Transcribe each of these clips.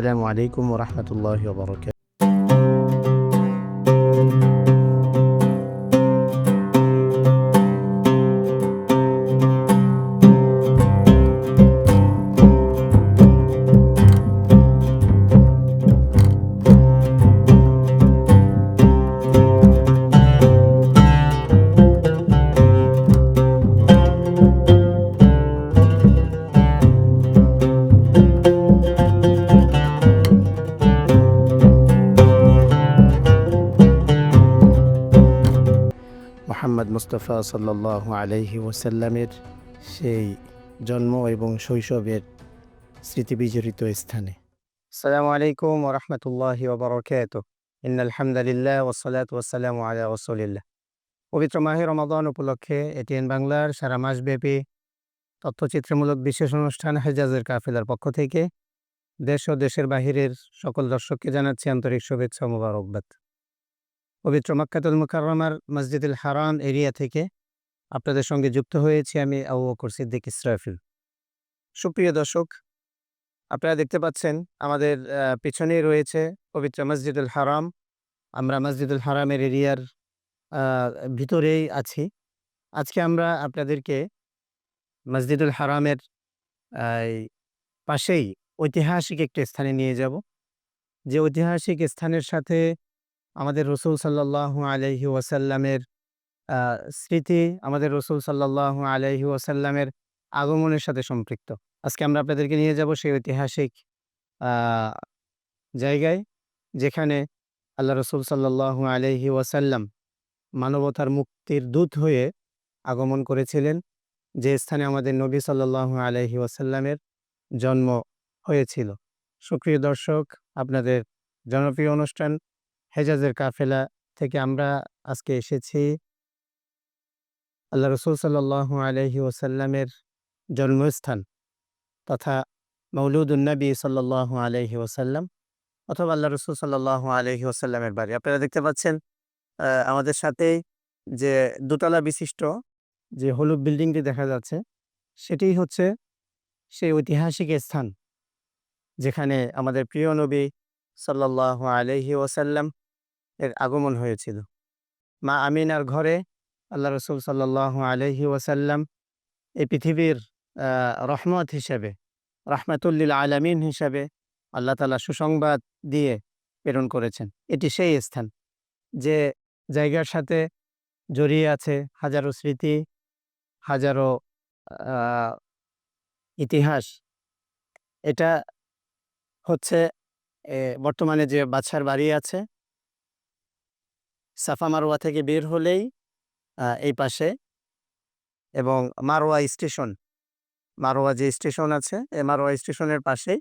আসসালামু আলাইকুম ওয়া রাহমাতুল্লাহি ওয়া বারাকাতুহু। মুহাম্মদ মুস্তাফা সাল্লাল্লাহু আলাইহি ওয়াসাল্লামের সেই জন্ম এবং শৈশবের স্মৃতিবিজড়িত স্থানে। আসসালামু আলাইকুম ওয়া রাহমাতুল্লাহি ওয়া বারাকাতুহু। ইন্নাল হামদালিল্লাহ ওয়াসসালাতু ওয়াসসালামু আলা রাসূলিল্লাহ। পবিত্র মাহে রমাদান উপলক্ষে এটিএন বাংলার সারা মাসব্যাপী তথ্যচিত্রমূলক বিশেষ অনুষ্ঠান হেজাজের কাফেলার পক্ষ থেকে দেশ ও দেশের বাহিরের সকল দর্শককে জানাচ্ছি আন্তরিক শুভেচ্ছা ও মোবারকবাদ। পবিত্র মক্কাতুল মুকাররমার মসজিদুল হারাম এরিয়া থেকে আপনাদের সঙ্গে যুক্ত হয়েছি আমি আবু বকর সিদ্দিক ইসরাফিল। সুপ্রিয় দর্শক, আপনারা দেখতে পাচ্ছেন আমাদের পিছনেই রয়েছে পবিত্র মসজিদুল হারাম। আমরা মসজিদুল হারামের এরিয়ার আ ভিতরেই আছি। আজকে আমরা আপনাদেরকে মসজিদুল হারামের এই পাশেই ঐতিহাসিক একটি স্থানে নিয়ে যাব। যে ঐতিহাসিক স্থানের সাথে আমাদের রাসূল সাল্লাল্লাহু আলাইহি ওয়াসাল্লামের আ স্মৃতি, আমাদের রাসূল সাল্লাল্লাহু আলাইহি ওয়াসাল্লামের আগমনের সাথে সম্পৃক্ত। আজকে আমরা আপনাদেরকে নিয়ে যাব সেই ঐতিহাসিক আ জায়গায়, যেখানে আল্লাহ রাসূল সাল্লাল্লাহু আলাইহি ওয়াসাল্লাম মানবতার মুক্তির দূত হয়ে আগমন করেছিলেন, যে স্থানে আমাদের নবী সাল্লাল্লাহু আলাইহি ওয়াসাল্লামের জন্ম হয়েছিল। সুপ্রিয় দর্শক, আপনাদের জনপ্রিয় অনুষ্ঠান হেজাজের কাফেলা থেকে আমরা আজকে এসেছি আল্লাহ রাসূল সাল্লাল্লাহু আলাইহি ওয়াসাল্লামের জন্মস্থান তথা মওলুদুন নবী সাল্লাল্লাহু আলাইহি ওয়াসাল্লাম, অথবা আল্লাহ রাসূল সাল্লাল্লাহু আলাইহি ওয়াসাল্লামের বাড়ি। আপনারা দেখতে পাচ্ছেন আমাদের সাথেই যে দোতলা বিশিষ্ট যে হলুদ বিল্ডিংটি দেখা যাচ্ছে, সেটিই হচ্ছে সেই ঐতিহাসিক স্থান যেখানে আমাদের প্রিয় নবী সাল্লাল্লাহু আলাইহি ওয়াসাল্লাম এর আগমন হয়েছিল। মা আমিনার ঘরে আল্লাহ রাসূল সাল্লাল্লাহু আলাইহি ওয়াসাল্লাম এই পৃথিবীর আ রহমত হিসেবে, রাহমাতুল লিল আলামিন হিসাবে আল্লাহ তাআলা সুসংবাদ দিয়ে প্রেরণ করেছেন। এটি সেই স্থান যে জায়গার সাথে জড়িয়ে আছে হাজারো স্মৃতি, হাজারো আ ইতিহাস। এটা হচ্ছে বর্তমানে যে বাদশার বাড়ি আছে, সাফা মারওয়া থেকে বের হলেই এই পাশে, এবং মারওয়া স্টেশন, মারওয়া যে স্টেশন আছে, এই মারওয়া স্টেশনের পাশেই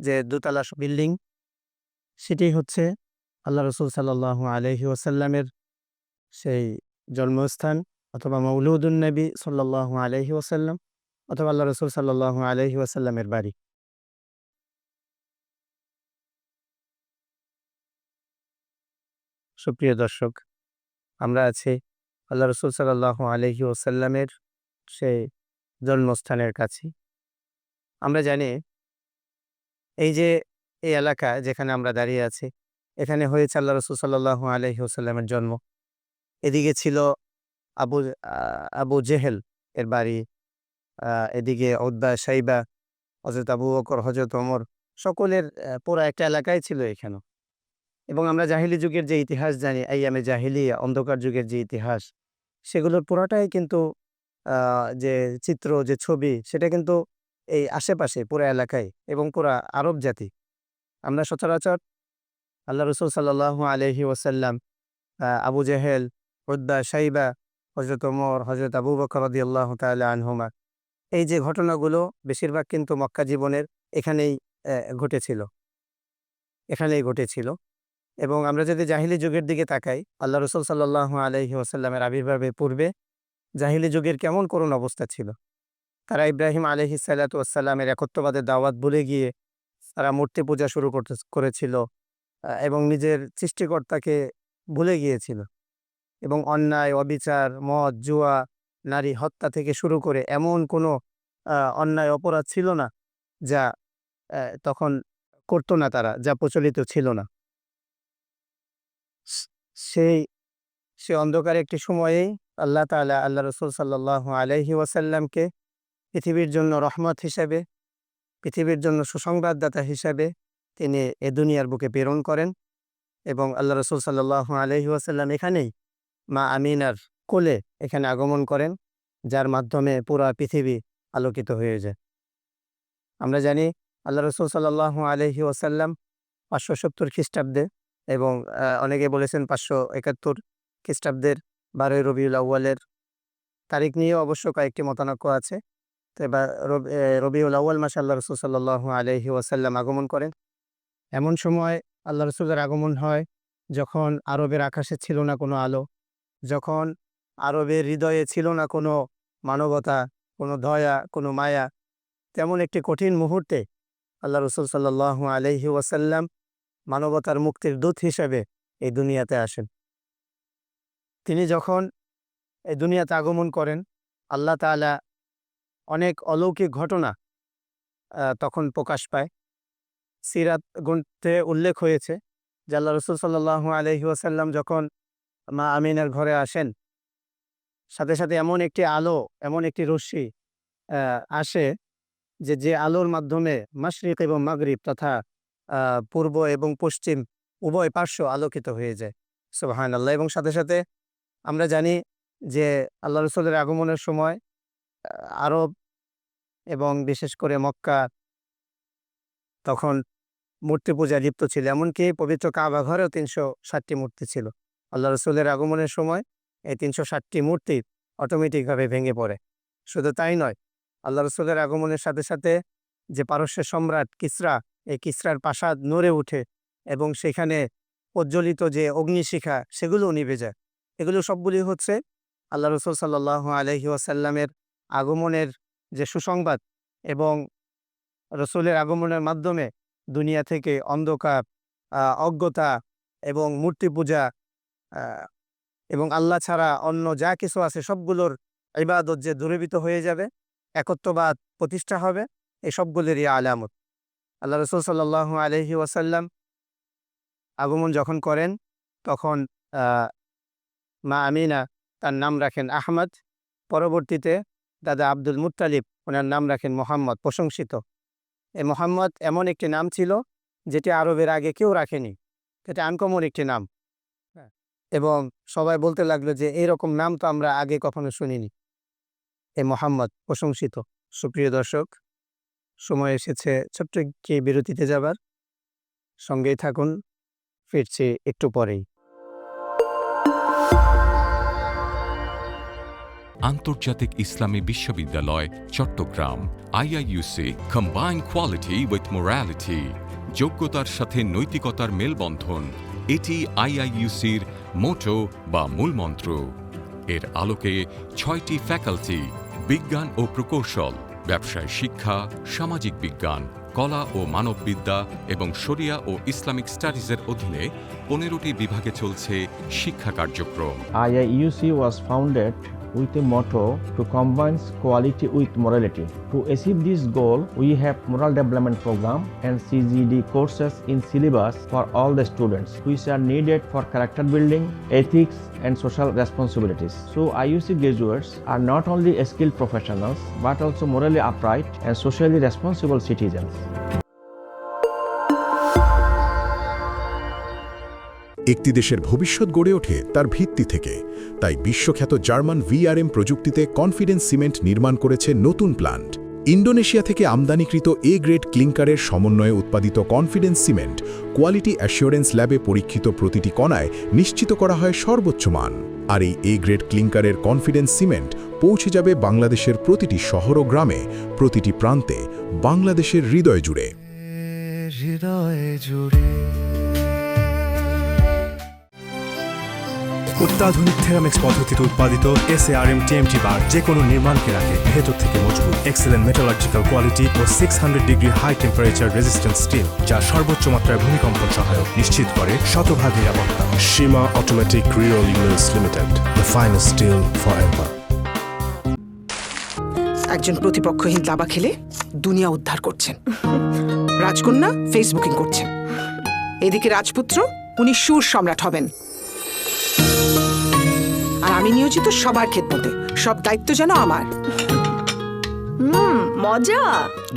যে দোতলা বিল্ডিং, সেটি হচ্ছে আল্লাহ রাসূল সাল্লাল্লাহু আলাইহি ওয়াসাল্লামের সেই জন্মস্থান, অথবা মওলুদুন নবী সাল্লাল্লাহু আলাইহি ওয়াসাল্লাম, অথবা আল্লাহ রাসূল সাল্লাল্লাহু আলাইহি ওয়াসাল্লামের বাড়ি। সুপ্রিয় দর্শক, আমরা আছি আল্লাহ রাসূল সাল্লাল্লাহু আলাইহি ওয়াসাল্লামের সেই জন্মস্থানের কাছে। আমরা জানি এই যে এই এলাকা যেখানে আমরা দাঁড়িয়ে আছি, এখানে হয়েছে আল্লাহ রাসূল সাল্লাল্লাহু আলাইহি ওয়াসাল্লামের জন্ম। এদিকে ছিল আবু আ আবু জেহেল এর বাড়ি, আ এদিকে উতবা, সাইবা, হযরত আবু বকর, হযরত ওমর, সকলের পুরা একটা এলাকাই ছিল এখানেও। এবং আমরা জাহিলি যুগের যে ইতিহাস জানি, আইয়ামে জাহিলিয়া, অন্ধকার যুগের যে ইতিহাস, সেগুলোর পুরাটাই কিন্তু আ যে চিত্র, যে ছবি, সেটা কিন্তু এই আশেপাশে পুরা এলাকায় এবং পুরা আরব জাতি। আমরা সচরাচর আল্লাহ রাসূল সাল্লাল্লাহু আলাইহি ওয়াসাল্লাম, আবু জেহেল, উতবা, সাইবা, হযরত ওমর, হযরত আবু বকর রাদিয়াল্লাহু তাআলা আনহুমা, এই যে ঘটনাগুলো বেশিরভাগ কিন্তু মক্কা জীবনের এখানেই ঘটেছিল, এখানেই ঘটেছিল। এবং আমরা যদি জাহিলি যুগের দিকে তাকাই, আল্লাহ রাসূল সাল্লাল্লাহু আলাইহি ওয়াসাল্লামের আবির্ভাবের পূর্বে জাহিলি যুগের কেমন করুণ অবস্থা ছিল। তারা ইব্রাহিম আলাইহিস সালাতু ওয়াস সালামের একত্ববাদের দাওয়াত ভুলে গিয়ে তারা মূর্তি পূজা শুরু করেছিল, এবং নিজের সৃষ্টিকর্তাকে ভুলে গিয়েছিল। এবং অন্যায়, অবিচার, মদ, জুয়া, নারী হত্যা থেকে শুরু করে এমন কোনো অন্যায় অপরাধ ছিল না যা তখন করতো না তারা, যা প্রচলিত ছিল না। সেই সে অন্ধকার একটি সময়েই আল্লাহ তাআলা আল্লাহ রসুল সাল্লাল্লাহু আলাইহি ওয়াসাল্লামকে পৃথিবীর জন্য রহমত হিসেবে, পৃথিবীর জন্য সুসংবাদদাতা হিসেবে তিনি এ দুনিয়ার বুকে প্রেরণ করেন এবং আল্লাহ রসুল সাল্লাল্লাহু আলাইহি ওয়াসাল্লাম এখানেই মা আমিনার কোলে এখানে আগমন করেন, যার মাধ্যমে পুরা পৃথিবী আলোকিত হয়ে যায়। আমরা জানি আল্লাহ রসুল সাল্লাল্লাহু আলাইহি ওয়াসাল্লাম 570 খ্রিস্টাব্দে এবং অনেকে বলেছেন 571 খ্রিস্টাব্দের 12ই রবিউল আউয়ালের তারিখ নিয়েও অবশ্য কয়েকটি মতানৈক্য আছে। তো এবার রবিউল আউয়াল মাসে আল্লাহ রসুল সাল্লাল্লাহু আলাইহি ওয়াসাল্লাম আগমন করেন। এমন সময় আল্লাহ রসুলের আগমন হয় যখন আরবের আকাশে ছিল না কোনো আলো, যখন আরবের হৃদয়ে ছিল না কোনো মানবতা, কোনো দয়া, কোনো মায়া। তেমন একটি কঠিন মুহূর্তে আল্লাহ রসুল সাল্লাল্লাহু আলাইহি ওয়াসাল্লাম মানবতার মুক্তির দূত হিসেবে এই দুনিয়াতে আসেন। তিনি যখন এই দুনিয়াতে আগমন করেন, আল্লাহ তাআলা অনেক অলৌকিক ঘটনা তখন প্রকাশ পায়। সিরাত গ্রন্থে উল্লেখ হয়েছে যে আল্লাহ রসুল সাল্লাল্লাহু আলাইহি ওয়াসাল্লাম যখন মা আমিনার ঘরে আসেন, সাথে সাথে এমন একটি আলো, এমন একটি রশ্মি আসে যে আলোর মাধ্যমে মাশরিক এবং মাগরিব তথা পূর্ব এবং পশ্চিম উভয় পার্শ্ব আলোকিত হয়ে যায়। সুবহানাল্লাহ। এবং সাথে সাথে আমরা জানি যে আল্লাহ রসুলের আগমনের সময় আরব এবং বিশেষ করে মক্কা তখন মূর্তি পূজা লিপ্ত ছিল, এমনকি পবিত্র কাবা ঘরেও 360টি মূর্তি ছিল। আল্লাহ রসুলের আগমনের সময় এই 360টি মূর্তি অটোমেটিকভাবে ভেঙে পড়ে। শুধু তাই নয়, আল্লাহ রসুলের আগমনের সাথে সাথে যে পারস্যের সম্রাট কিসরা, এই কিসরার প্রাসাদ নড়ে ওঠে এবং সেখানে প্রজ্বলিত যে অগ্নিশিখা সেগুলোও নিভে যায়। এগুলো সবগুলি হচ্ছে আল্লাহ রসুল সাল্লাল্লাহু আলাইহি ওয়াসাল্লামের আগমনের যে সুসংবাদ এবং রসুলের আগমনের মাধ্যমে দুনিয়া থেকে অন্ধকার, অজ্ঞতা এবং মূর্তি পূজা এবং আল্লাহ ছাড়া অন্য যা কিছু আছে সবগুলোর ইবাদত যে দূরীভূত হয়ে যাবে, একত্ববাদ প্রতিষ্ঠা হবে, এই সবগুলিরই আলামত। আল্লাহ রসুল সাল্লাল্লাহু আলাইহি ওয়াসাল্লাম আগমন যখন করেন তখন মা আমিনা তার নাম রাখেন আহমদ। পরবর্তীতে দাদা আব্দুল মুত্তালিব ওনার নাম রাখেন মোহাম্মদ, প্রশংসিত। এই মোহাম্মদ এমন একটি নাম ছিল যেটি আরবের আগে কেউ রাখেনি, এটা আনকমন একটি নাম। এবং সবাই বলতে লাগলো যে এরকম নাম তো আমরা আগে কখনো শুনিনি। এই মোহাম্মদ প্রশংসিত। সুপ্রিয় দর্শক, সময় এসেছে ছোট্ট একটি বিরতিতে যাবার, সঙ্গেই থাকুন, ফিরছি একটু পরেই। আন্তর্জাতিক ইসলামী বিশ্ববিদ্যালয় Chittagong IIUC combine quality with morality, যোগ্যতার সাথে নৈতিকতার মেলবন্ধন, এটি IIUCর মোটো বা মূলমন্ত্র। এর আলোকে 6টি ফ্যাকাল্টি, বিজ্ঞান ও প্রকৌশল, ব্যবসায় শিক্ষা, সামাজিক বিজ্ঞান, কলা ও মানববিদ্যা এবং শরিয়া ও ইসলামিক স্টাডিজের অধীনে 15টি বিভাগে চলছে শিক্ষা কার্যক্রম। IIUC was founded with a motto to combine quality with morality. To achieve this goal, we have moral development program and CGD courses in syllabus for all the students, which are needed for character building, ethics, and social responsibilities. So IUC graduates are not only skilled professionals, but also morally upright and socially responsible citizens. একটি দেশের ভবিষ্যৎ গড়ে ওঠে তার ভিত্তি থেকে। তাই বিশ্বখ্যাত জার্মান VRM প্রযুক্তিতে কনফিডেন্স সিমেন্ট নির্মাণ করেছে নতুন প্ল্যান্ট। ইন্দোনেশিয়া থেকে আমদানিকৃত A গ্রেড ক্লিংকারের সমন্বয়ে উৎপাদিত কনফিডেন্স সিমেন্ট কোয়ালিটি অ্যাসিওরেন্স ল্যাবে পরীক্ষিত প্রতিটি কণায় নিশ্চিত করা হয় সর্বোচ্চ মান। আর এই A গ্রেড ক্লিংকারের কনফিডেন্স সিমেন্ট পৌঁছে যাবে বাংলাদেশের প্রতিটি শহর ও গ্রামে, প্রতিটি প্রান্তে, বাংলাদেশের হৃদয় জুড়ে। অত্যাধুনিক থেরামিক্স পদ্ধতিতে উৎপাদিত SARM TMT বার যে কোনো নির্মাণকে রাখে ভেতর থেকে মজবুত। এক্সেলেন্ট মেটালার্জিক্যাল কোয়ালিটি ও 600 degree high temperature resistant steel, যা সর্বোচ্চ মাত্রায় ভূমিকম্পন সহায়ক, নিশ্চিত করে শতভাগ নিরাপত্তা। Seema automatic rerolling mills limited, the finest steel forever. একজন প্রতিপক্ষহীন দাবা খেলে দুনিয়া উদ্ধার করছেন। রাজকন্যা ফেসবুকিং করছেন, এদিকে রাজপুত্র উনি সুর সম্রাট হবেন। আর আমি নিয়োজিত সবার খেদমতে, সব দায়িত্ব যেন আমার। মজা।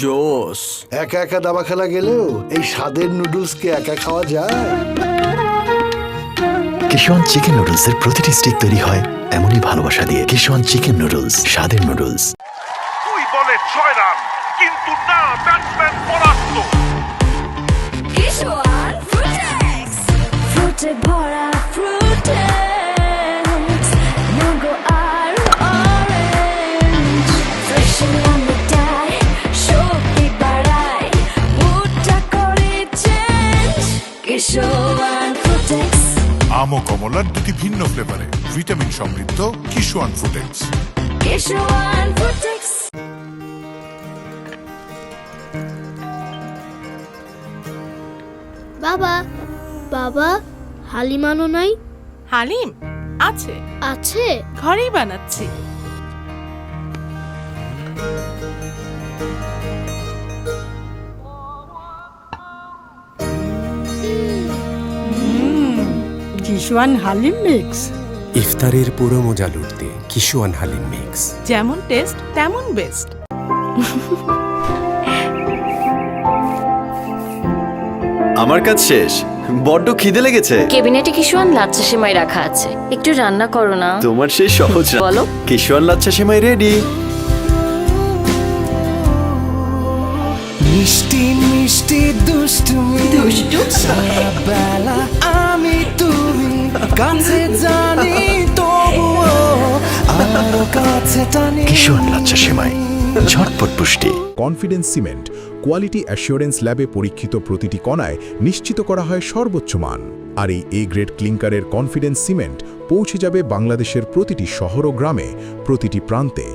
জোস। একা একা দাবা খেলা গেলেও এই স্বাদের নুডলসকে একা খাওয়া যায়? কিশোয়ান চিকেন নুডলসের প্রতিটি স্টিক তৈরি হয় এমনই ভালোবাসা দিয়ে। কিশোয়ান চিকেন নুডলস, স্বাদের নুডলস। 2 বলে 6 রান, কিন্তু না, ব্যাটসম্যান পরাস্ত। কিশোয়ান ফ্রুটেক্স, ফ্রুটে ভরা ফ্রুটেক্স, ম্যাঙ্গো আর orange, freshly on the die, শক্তি বাড়ায়, মুডটা করে চেঞ্জ। কিশোয়ান ফ্রুটেক্স। আম ও কমলার দুটি ভিন্ন ফ্লেভারে ভিটামিন সমৃদ্ধ কিশোয়ান ফ্রুটেক্স। কিশোয়ান ফ্রুটেক্স। বাবা, বাবা, হালিম আনো নাই? হালিম আছে, আছে, ঘরেই বানাচ্ছি। কিশোয়ান হালিম মিক্স। ইফতারের পুরো মজা লুটতে কিশোয়ান হালিম মিক্স। যেমন টেস্ট তেমন বেস্ট। আমার কাজ শেষ, বড্ড খিদে লেগেছে। কেবিনেটে কিশোয়ান লাচ্ছা সেমাই রাখা আছে, একটু রান্না করো না। তোমার সেই সহজ বলো। কিশোয়ান লাচ্ছা সেমাই রেডি। মিষ্টি মিষ্টি দুষ্টুমি, বেলা আমি তুমি কাছে জানি, তবুও আরো কাছে টানি। কিশোয়ান লাচ্ছা সেমাই, ঝটপট পুষ্টি। কনফিডেন্স সিমেন্ট কোয়ালিটি অ্যাসিওরেন্স ল্যাবে পরীক্ষিত প্রতিটি কণায় নিশ্চিত করা হয় সর্বোচ্চ মান। আর এই এ গ্রেড ক্লিংকারের কনফিডেন্স সিমেন্ট পৌঁছে যাবে বাংলাদেশের প্রতিটি শহর ও গ্রামে, প্রতিটি প্রান্তে,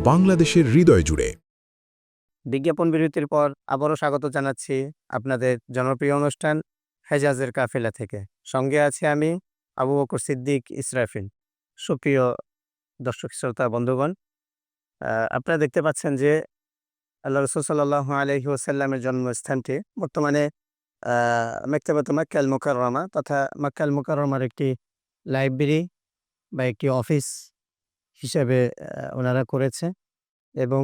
বাংলাদেশের হৃদয় জুড়ে। বিজ্ঞাপন বিরতির পর আবারও স্বাগত জানাচ্ছি আপনাদের জনপ্রিয় অনুষ্ঠান হেজাজের কাফেলা থেকে। সঙ্গে আছে আমি আবু বকর সিদ্দিক ইসরাফিল। সুপ্রিয় দর্শক শ্রোতা বন্ধুগণ, আপনারা দেখতে পাচ্ছেন যে আল্লাহ রাসূল সাল্লাল্লাহু আলাইহি ওয়াসাল্লামের জন্মস্থানটি বর্তমানে মাকতাবাত মক্কা আল মুকাররমা তথা মক্কা আল মুকাররমার একটি লাইব্রেরি বা একটি অফিস হিসেবে ওনারা করেছে এবং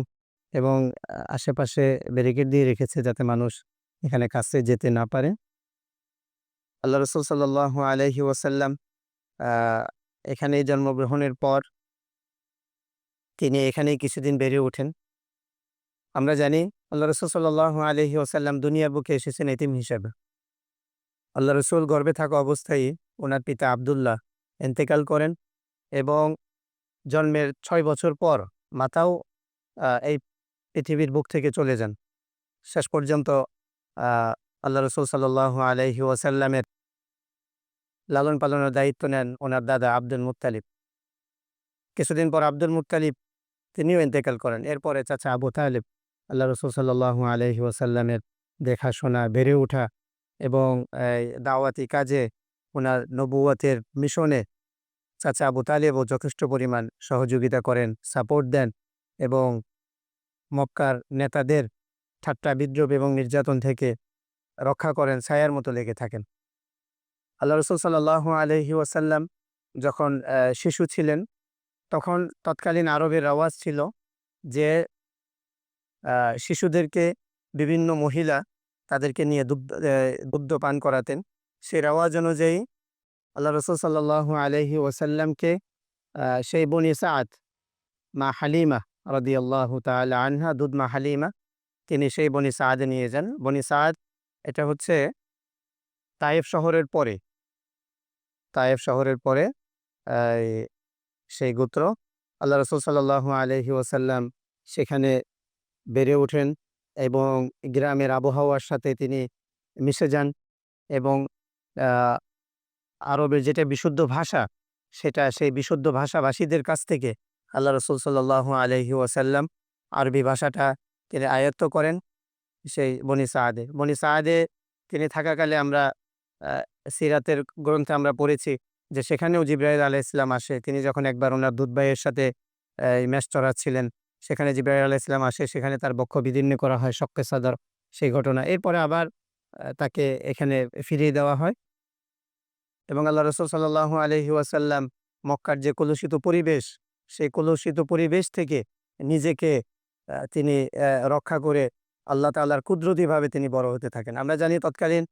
এবং আশেপাশে ব্যারিকেড দিয়ে রেখেছে যাতে মানুষ এখানে কাছে যেতে না পারে। আল্লাহ রাসূল সাল্লাল্লাহু আলাইহি ওয়াসাল্লাম এখানে জন্মগ্রহণের পর তিনি এখানেই কিছুদিন বেড়ে ওঠেন। আমরা জানি আল্লাহ রাসূল সাল্লাল্লাহু আলাইহি ওয়াসাল্লাম দুনিয়ার বুকে এসেছেন এতিম হিসেবে। আল্লাহ রাসূল গর্ভে থাকা অবস্থায় ওনার পিতা আব্দুল্লাহ ইন্তেকাল করেন এবং জন্মের 6 বছর পর মাতাও এই পৃথিবীর বুক থেকে চলে যান। শেষ পর্যন্ত আল্লাহ রাসূল সাল্লাল্লাহু আলাইহি ওয়াসাল্লামের লালন পালনের দায়িত্ব নেন ওনার দাদা আব্দুল মুত্তালিব। কিছুদিন পর আব্দুল মুত্তালিব তিনিও ইন্তেকাল করেন। এরপরে চাচা আবু তালেব আল্লাহ রাসূল সাল্লাল্লাহু আলাইহি ওয়াসাল্লামের দেখাশোনা, বেড়ে ওঠা এবং দাওয়াতি কাজে ওনার নবুয়তের মিশনে চাচা আবু তালেবও যথেষ্ট পরিমাণ সহযোগিতা করেন, সাপোর্ট দেন এবং মক্কার নেতাদের ঠাট্টা বিদ্রোহ এবং নির্যাতন থেকে রক্ষা করেন, ছায়ার মতো লেগে থাকেন। আল্লাহ রাসূল সাল্লাল্লাহু আলাইহি ওয়াসাল্লাম যখন শিশু ছিলেন তখন তৎকালীন আরবের রেওয়াজ ছিল যে শিশুদেরকে বিভিন্ন মহিলা তাদেরকে নিয়ে দুগ্ধ পান করাতেন। সেই রেওয়াজ অনুযায়ী আল্লাহ রাসূল সাল্লাল্লাহু আলাইহি ওয়াসাল্লামকে সেই বনি সাদ মা হালিমা রাদিয়াল্লাহু তাআলা আনহা, দুধ মা হালিমা, তিনি সেই বনি সাদে নিয়ে যান। বনি সাদ এটা হচ্ছে তায়েফ শহরের পরে, সেই গোত্র। আল্লাহ রাসূল সাল্লাল্লাহু আলাইহি ওয়াসাল্লাম সেখানে বেড়ে ওঠেন এবং গ্রামের আবহাওয়ার সাথে তিনি মিশে যান এবং আরবের যেটা বিশুদ্ধ ভাষা সেই বিশুদ্ধ ভাষাভাষীদের কাছ থেকে আল্লাহ রাসূল সাল্লাল্লাহু আলাইহি ওয়াসাল্লাম আরবি ভাষাটা তিনি আয়ত্ত করেন। সেই বনি সাদে তিনি থাকাকালে আমরা সিরাতের গ্রন্থে আমরা পড়েছি যে সেখানেও জিবরাইল আলাইহিস সালাম আসে। তিনি যখন একবার ওনার দুধ ভাইয়ের সাথে মেষ চড়াচ্ছিলেন, সেখানে জিবরাইল আলাইহিস সালাম আসে, সেখানে তার বক্ষ বিদীর্ণ করা হয়, শক্কে সাদর সেই ঘটনা। এরপরে আবার তাকে এখানে ফিরিয়ে দেওয়া হয় এবং আল্লাহ রসুল সাল্লাল্লাহু আলাইহি ওয়াসাল্লাম মক্কার যে কলুষিত পরিবেশ, সেই কলুষিত পরিবেশ থেকে নিজেকে তিনি রক্ষা করে আল্লাহ তাআলার কুদরতিভাবে তিনি বড় হতে থাকেন। আমরা জানি তৎকালীন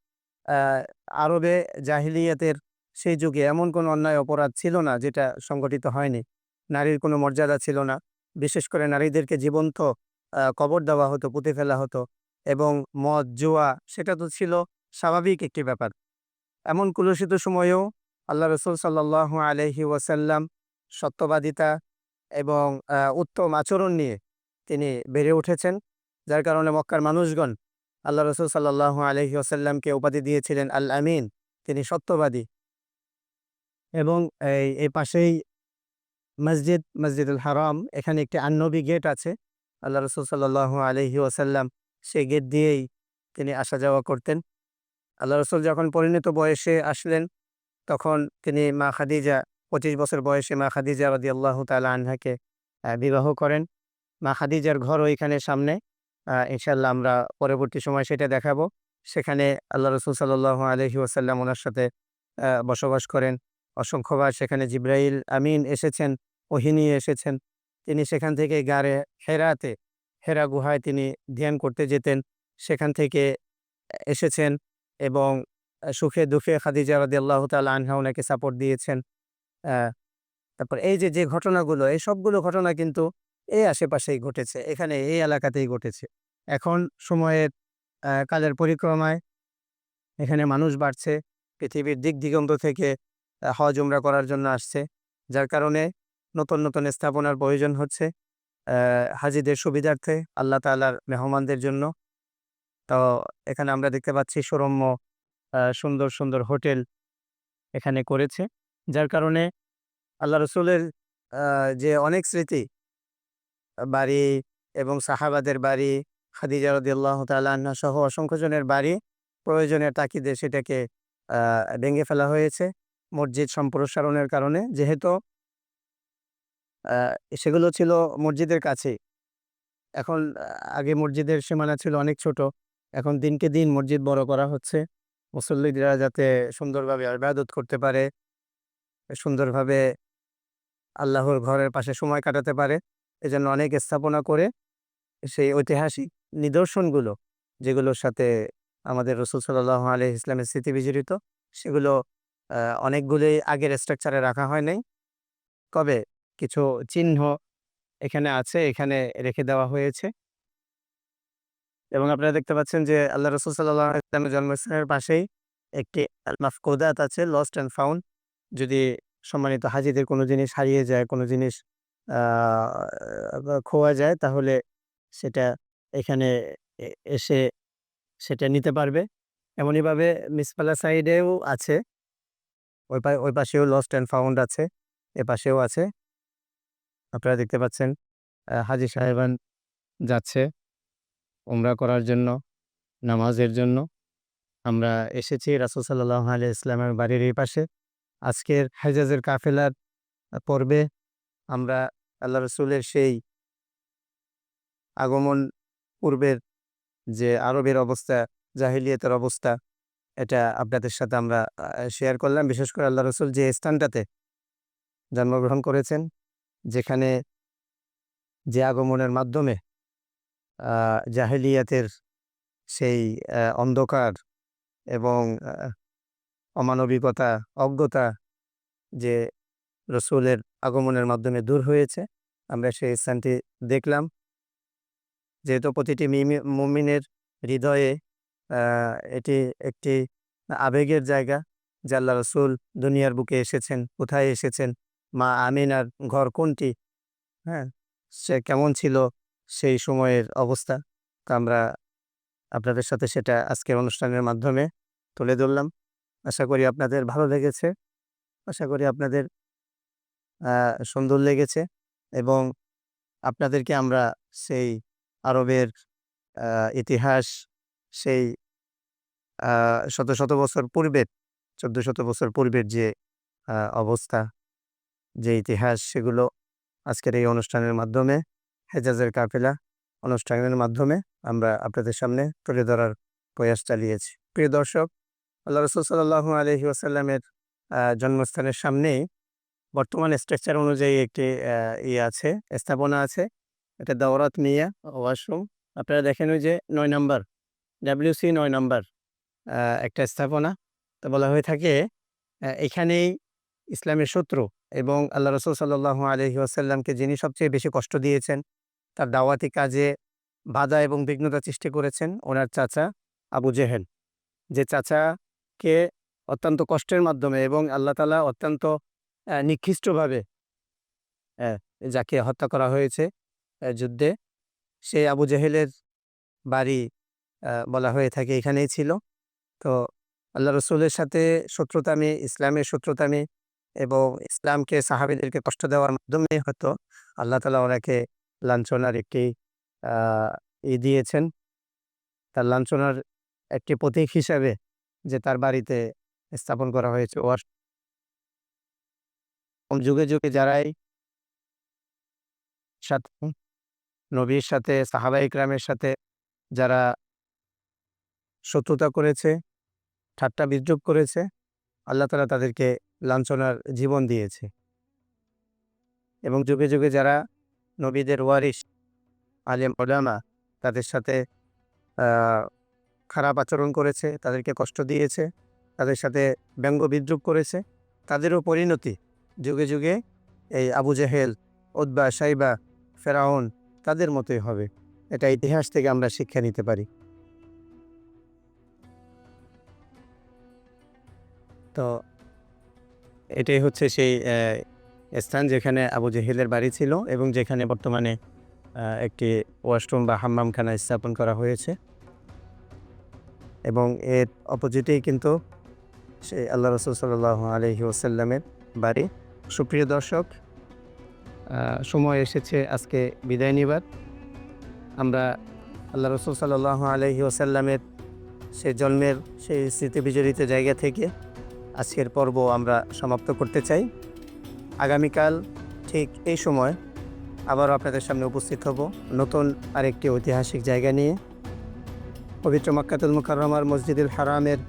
আরবে জাহিলিয়াতের সেই যুগে এমন কোনো অন্যায় অপরাধ ছিল না যেটা সংগঠিত হয়নি। নারীর কোনো মর্যাদা ছিল না। বিশেষ করে নারীদেরকে জীবন্ত কবর দেওয়া হতো, পুঁতে ফেলা হতো এবং মদ, জুয়া সেটা তো ছিল স্বাভাবিক একটি ব্যাপার। এমন কলুষিত সময়েও আল্লাহ রসুল সাল্লাল্লাহু আলাইহি ওয়াসাল্লাম সত্যবাদিতা এবং উত্তম আচরণ নিয়ে তিনি বেড়ে উঠেছেন, যার কারণে মক্কার মানুষগণ আল্লাহ রসুল সাল্লাল্লাহু আলাইহি ওয়াসাল্লামকে উপাধি দিয়েছিলেন আল আমিন, তিনি সত্যবাদী। এবং এই পাশেই মসজিদুল হারাম, এখানে একটি আন-নবী গেট আছে। আল্লাহ রসুল সাল্লাল্লাহু আলাইহি ওয়াসাল্লাম সেই গেট দিয়েই তিনি আসা যাওয়া করতেন। আল্লাহ রসুল যখন পরিণত বয়সে আসলেন তখন তিনি মা খাদিজা 25 বছর বয়সে মা খাদিজা রাদিয়াল্লাহু তাআলা আনহাকে বিবাহ করেন। মা খাদিজার ঘর ওইখানে সামনে, ইনশাআল্লাহ আমরা পরবর্তী সময় সেটা দেখাবো। সেখানে আল্লাহ রসুল সাল্লাল্লাহু আলাইহি ওয়াসাল্লাম ওনার সাথে বসবাস করেন। অসংখ্যবার সেখানে জিবরাইল আমিন এসেছেন, ওহী নিয়ে এসেছেন। তিনি সেখান থেকে গারে হেরাতে, হেরা গুহায় তিনি ধ্যান করতে যেতেন। সেখান থেকে এসেছেন এবং সুখে দুঃখে খাদিজা রাদিয়াল্লাহু তাআলা আনহা ওনাকে সাপোর্ট দিয়েছেন। তারপর এই যে ঘটনাগুলো, এই সবগুলো ঘটনা কিন্তু এই আশেপাশেই ঘটেছে, এখানে এই এলাকাতেই ঘটেছে। এখন সময়ের কালের পরিক্রমায় এখানে মানুষ বাড়ছে, পৃথিবীর দিক দিগন্ত থেকে হজ উমরা করার জন্য আসছে, যার কারণে নতুন নতুন স্থাপনার প্রয়োজন হচ্ছে হাজিদের সুবিধার্থে, আল্লাহ তাআলার মেহমানদের জন্য। তো এখানে আমরা দেখতে পাচ্ছি সুরম্য সুন্দর সুন্দর হোটেল এখানে করেছে, যার কারণে আল্লাহ রসুলের যে অনেক স্মৃতি, বাড়ি এবং সাহাবাদের বাড়ি, খাদিজা রাদিয়াল্লাহু তাআলা আনহা সহ অসংখ্য জনের বাড়ি প্রয়োজনের তাগিদে সেটাকে ভেঙে ফেলা হয়েছে মসজিদ সম্প্রসারণের কারণে। যেহেতু সেগুলো ছিল মসজিদের কাছেই। এখন আগে মসজিদের সীমানা ছিল অনেক ছোট, এখন দিনকে দিন মসজিদ বড় করা হচ্ছে মুসল্লিরা যাতে সুন্দরভাবে ইবাদত করতে পারে, সুন্দরভাবে আল্লাহর ঘরের পাশে সময় কাটাতে পারে। এজন্য অনেক স্থাপনা করে সেই ঐতিহাসিক নিদর্শনগুলো, যেগুলোর সাথে আমাদের রাসূল সাল্লাল্লাহু আলাইহি ইসলামের স্মৃতি বিজড়িত, সেগুলো অনেকগুলোই আগের স্ট্রাকচারে রাখা হয় নাই, তবে কিছু চিহ্ন এখানে আছে, এখানে রেখে দেওয়া হয়েছে। এবং আপনারা দেখতে পাচ্ছেন যে আল্লাহ রসুল সাল্লাল্লাহু আলাইহি ওয়াসাল্লামের জন্মস্থানের পাশেই একটি আল মাফকুদাত আছে, লস্ট অ্যান্ড ফাউন্ড। যদি সম্মানিত হাজীদের কোনো জিনিস হারিয়ে যায়, কোনো জিনিস খোয়া যায়, তাহলে সেটা এখানে এসে সেটা নিতে পারবে। এমনইভাবে মিসফালা সাইডেও আছে, ওই পাশেও লস্ট অ্যান্ড ফাউন্ড আছে, এ পাশেও আছে। আপনারা দেখতে পাচ্ছেন হাজী সাহেবান যাচ্ছে উমরা করার জন্য, নামাজের জন্য। আমরা এসেছি রাসূল সাল্লাল্লাহু আলাইহি ইসলামের বাড়ির এই পাশে। আজকের হেজাজের কাফেলার পর্বে আমরা আল্লাহ রসুলের সেই আগমন পূর্বের যে আরবের অবস্থা, জাহিলিয়াতের অবস্থা, এটা আপনাদের সাথে আমরা শেয়ার করলাম। বিশেষ করে আল্লাহ রসুল যে স্থানটাতে জন্মগ্রহণ করেছেন, যেখানে যে আগমনের মাধ্যমে জাহিলিয়াতের সেই অন্ধকার এবং অমানবিকতা, অজ্ঞতা যে রসুলের আগমনের মাধ্যমে দূর হয়েছে, আমরা সেই স্থানটি দেখলাম। যেহেতু প্রতিটি মুমিনের হৃদয়ে এটি একটি আবেগের জায়গা যে আল্লাহ রসুল দুনিয়ার বুকে এসেছেন, কোথায় এসেছেন, মা আমিনার ঘর কোনটি, হ্যাঁ, সে কেমন ছিল সেই সময়ের অবস্থা। তো আমরা আপনাদের সাথে সেটা আজকের অনুষ্ঠানের মাধ্যমে তুলে ধরলাম। আশা করি আপনাদের ভালো লেগেছে, আশা করি আপনাদের সুন্দর লেগেছে এবং আপনাদেরকে আমরা সেই আরবের ইতিহাস, সেই শত শত বছর পূর্বের, 1400 বছর পূর্বের যে অবস্থা, যে ইতিহাস, সেগুলো আজকের এই অনুষ্ঠানের মাধ্যমে হেজাজের কাফেলা অনুষ্ঠানের মাধ্যমে আমরা আপনাদের সামনে তুলে ধরার প্রয়াস চালিয়েছি। প্রিয় দর্শক, আল্লাহ রাসূল সাল্লাল্লাহু আলাইহি ওয়াসাল্লামের জন্মস্থানের সামনেই বর্তমান স্ট্রাকচার অনুযায়ী একটি আছে, স্থাপনা আছে। এটা দাওরাত মিয়া ওয়াশরুম। আপনারা দেখেন ওই যে ৯ নাম্বার WC ৯ নাম্বার একটা স্থাপনা। তো বলা হয়ে থাকে এখানেই ইসলামের শত্রু এবং আল্লাহ রাসূল সাল্লাল্লাহু আলাইহি ওয়াসাল্লামকে যিনি সবচেয়ে বেশি কষ্ট দিয়েছেন, তার দাওয়াতি কাজে বাধা এবং বিঘ্নতা সৃষ্টি করেছেন ওনার চাচা আবু জেহেল, যে চাচাকে অত্যন্ত কষ্টের মাধ্যমে এবং আল্লাহ তাআলা অত্যন্ত নিকৃষ্টভাবে যাকে হত্যা করা হয়েছে যুদ্ধে, সেই আবু জেহেলের বাড়ি বলা হয়ে থাকে এখানেই ছিল। তো আল্লাহ রসুলের সাথে শত্রুতামি, ইসলামের শত্রুতামি এবং ইসলামকে সাহাবীদেরকে কষ্ট দেওয়ার মাধ্যমে হয়তো আল্লাহ তাআলা ওনাকে লাঞ্ছনার একটি দিয়েছেন। তার লাঞ্ছনার একটি প্রতীক হিসাবে যে তার বাড়িতে স্থাপন করা হয়েছে যুগে যুগে যারাই সাথে নবীর সাথে সাহাবা ইকরামের সাথে যারা শত্রুতা করেছে, ঠাট্টা বিদ্রূপ করেছে, আল্লাহ তাআলা তাদেরকে লাঞ্ছনার জীবন দিয়েছে। এবং যুগে যুগে যারা নবীদের ওয়ারিস আলেম উলামা তাদের সাথে খারাপ আচরণ করেছে, তাদেরকে কষ্ট দিয়েছে, তাদের সাথে ব্যঙ্গ বিদ্রূপ করেছে, তাদেরও পরিণতি যুগে যুগে এই আবু জেহেল, উতবা, শাইবা, ফেরাউন তাদের মতোই হবে। এটা ইতিহাস থেকে আমরা শিক্ষা নিতে পারি। তো এটাই হচ্ছে সেই স্থান যেখানে আবু জেহেলের বাড়ি ছিল এবং যেখানে বর্তমানে একটি ওয়াশরুম বা হাম্মামখানা স্থাপন করা হয়েছে। এবং এর অপোজিটেই কিন্তু সেই আল্লাহ রাসূল সাল্লাল্লাহু আলাইহি ওয়াসাল্লামের বাড়ি। সুপ্রিয় দর্শক, সময় এসেছে আজকে বিদায় নিবার। আমরা আল্লাহ রাসূল সাল্লাল্লাহু আলাইহি ওয়াসাল্লামের সেই জন্মের সেই স্মৃতিবিজড়িত জায়গা থেকে আজকের পর্ব আমরা সমাপ্ত করতে চাই। আগামীকাল ঠিক এই সময় আবারও আপনাদের সামনে উপস্থিত হব নতুন আরেকটি ঐতিহাসিক জায়গা নিয়ে। পবিত্র মক্কাতুল মুকাররমার মসজিদুল হারামের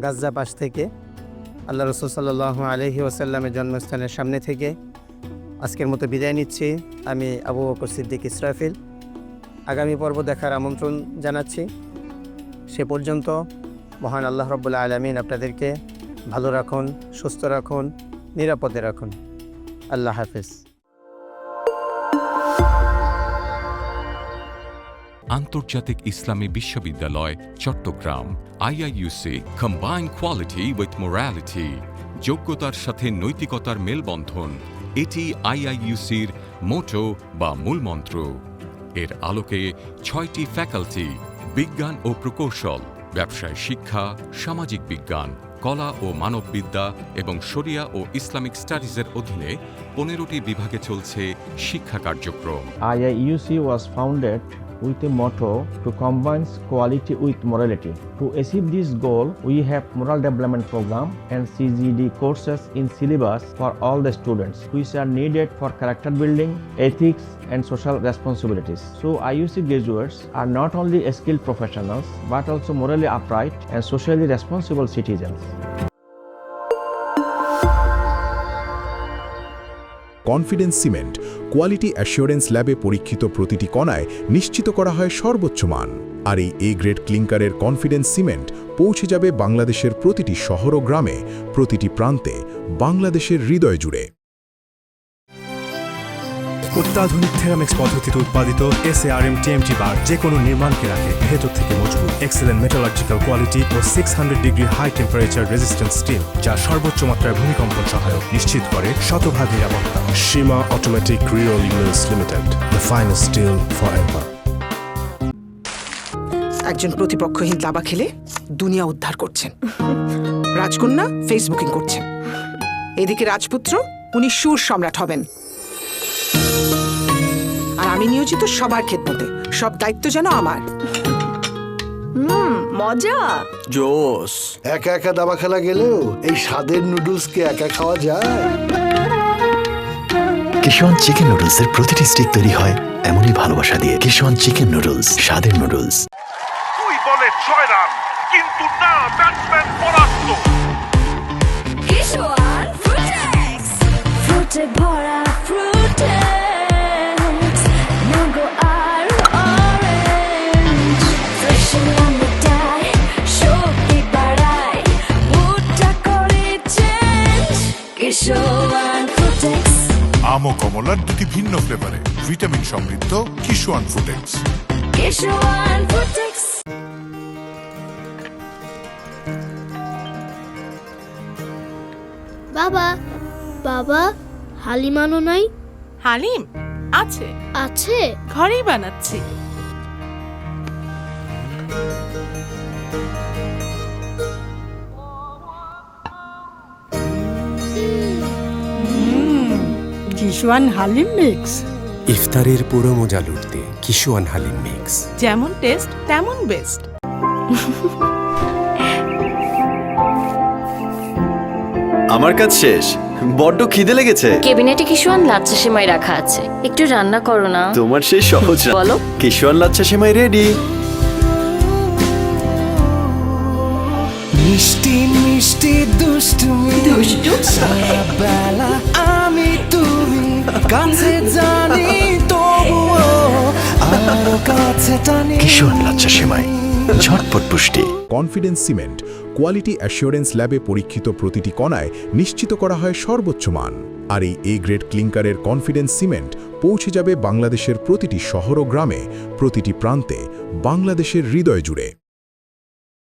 গাজ্জা পাশ থেকে আল্লাহ রাসূল সাল্লাল্লাহু আলাইহি ওয়াসাল্লামের জন্মস্থানের সামনে থেকে আজকের মতো বিদায় নিচ্ছি। আমি আবু বকর সিদ্দিক ইসরাফিল। আগামী পর্ব দেখার আমন্ত্রণ জানাচ্ছি। সে পর্যন্ত মহান আল্লাহ রাব্বুল আলামিন আপনাদেরকে ভালো রাখুন, সুস্থ রাখুন, নিরাপদে রাখুন। আল্লাহ হাফেজ। আন্তর্জাতিক ইসলামী বিশ্ববিদ্যালয় Chittagong IIUC combine quality with morality, যোগ্যতার সাথে নৈতিকতার মেলবন্ধন, এটি IIUCর মোটো বা মূলমন্ত্র। এর আলোকে 6টি ফ্যাকাল্টি, বিজ্ঞান ও প্রকৌশল, ব্যবসায় শিক্ষা, সামাজিক বিজ্ঞান, কলা ও মানববিদ্যা এবং শরিয়া ও ইসলামিক স্টাডিজের অধীনে 15টি বিভাগে চলছে শিক্ষা কার্যক্রম। IIUC was founded with a motto to combine quality with morality. To achieve this goal, we have moral development program and CGD courses in syllabus for all the students, which are needed for character building, ethics, and social responsibilities. So IUC graduates are not only skilled professionals, but also morally upright and socially responsible citizens. Confidence cement quality assurance ল্যাবে পরীক্ষিত প্রতিটি কণায় নিশ্চিত করা হয় সর্বোচ্চ মান। আর এই A grade ক্লিংকারের confidence cement পৌঁছে যাবে বাংলাদেশের প্রতিটি শহর ও গ্রামে, প্রতিটি প্রান্তে, বাংলাদেশের হৃদয় জুড়ে। অত্যাধুনিক থেরামিক্স পদ্ধতিতে উৎপাদিত SARM TMT বার যে কোনো নির্মাণকে রাখে ভেতর থেকে মজবুত। এক্সেলেন্ট মেটালার্জিক্যাল কোয়ালিটি ও 600 degree high temperature resistance steel, যা সর্বোচ্চ মাত্রায় ভূমিকম্পন সহায়ক, নিশ্চিত করে শতভাগ নিরাপত্তা। Seema automatic reroll mills limited, the finest steel forever. একজন প্রতিপক্ষহীন দাবা খেলে দুনিয়া উদ্ধার করছেন, রাজকন্যা ফেসবুকিং করছেন, এদিকে রাজপুত্র উনি সুর সম্রাট হবেন, আর আমি নিয়োজিত সবার খেদমতে, সব দায়িত্ব যেন আমার। মজা জোস। একা একা দাবা খেলা গেলেও এই স্বাদের নুডলস কে একা খাওয়া যায়? কিশোয়ান চিকেন নুডলসের প্রতিটি স্টিক তৈরি হয় এমনই ভালোবাসা দিয়ে। কিশোয়ান চিকেন নুডলস, স্বাদের নুডলস। 2 বলে 6 রান, কিন্তু না, ব্যাটসম্যান পরাস্ত। কিশোয়ান ফ্রুটেক্স, ফ্রুটে ভরা ফ্রুটেক্স, ম্যাঙ্গো আর অরেঞ্জ, ফ্রেশ আমি তাই শক্তি বাড়ায়, মুডটা করে চেঞ্জ। কিশোয়ান ফ্রুটেক্স, আম ও কমলার 2টি ভিন্ন ফ্লেভারে ভিটামিন সমৃদ্ধ কিশোয়ান ফ্রুটেক্স। কিশোয়ান ফ্রুটেক্স। বাবা, বাবা, হালিম আনো নাই? হালিম আছে, আছে? ঘরেই বানাচ্ছি। কিশোয়ান হালিম মিক্স। ইফতারের পুরো মজা লুটতে কিশোয়ান হালিম মিক্স। যেমন টেস্ট তেমন বেস্ট। আমার কাজ শেষ, বড্ড খিদে লেগেছে। কেবিনেটে কিশোয়ান লাচ্ছা সেমাই রাখা আছে, একটু রান্না করো না। তোমার সেই সহজ রান্না। বলো। কিশোয়ান লাচ্ছা সেমাই রেডি। মিষ্টি মিষ্টি দুষ্টুমি, সারা বেলা আমি তুমি কাছে জানি তবুও আরো কাছে টানি। কিশোয়ান লাচ্ছা সেমাই, ঝটপট পুষ্টি। কনফিডেন্স সিমেন্ট কোয়ালিটি অ্যাসিওরেন্স ল্যাবে পরীক্ষিত প্রতিটি কণায় নিশ্চিত করা হয় সর্বোচ্চ মান। আর এই এ গ্রেড ক্লিংকারের কনফিডেন্স সিমেন্ট পৌঁছে যাবে বাংলাদেশের প্রতিটি শহর ও গ্রামে, প্রতিটি প্রান্তে, বাংলাদেশের হৃদয় জুড়ে।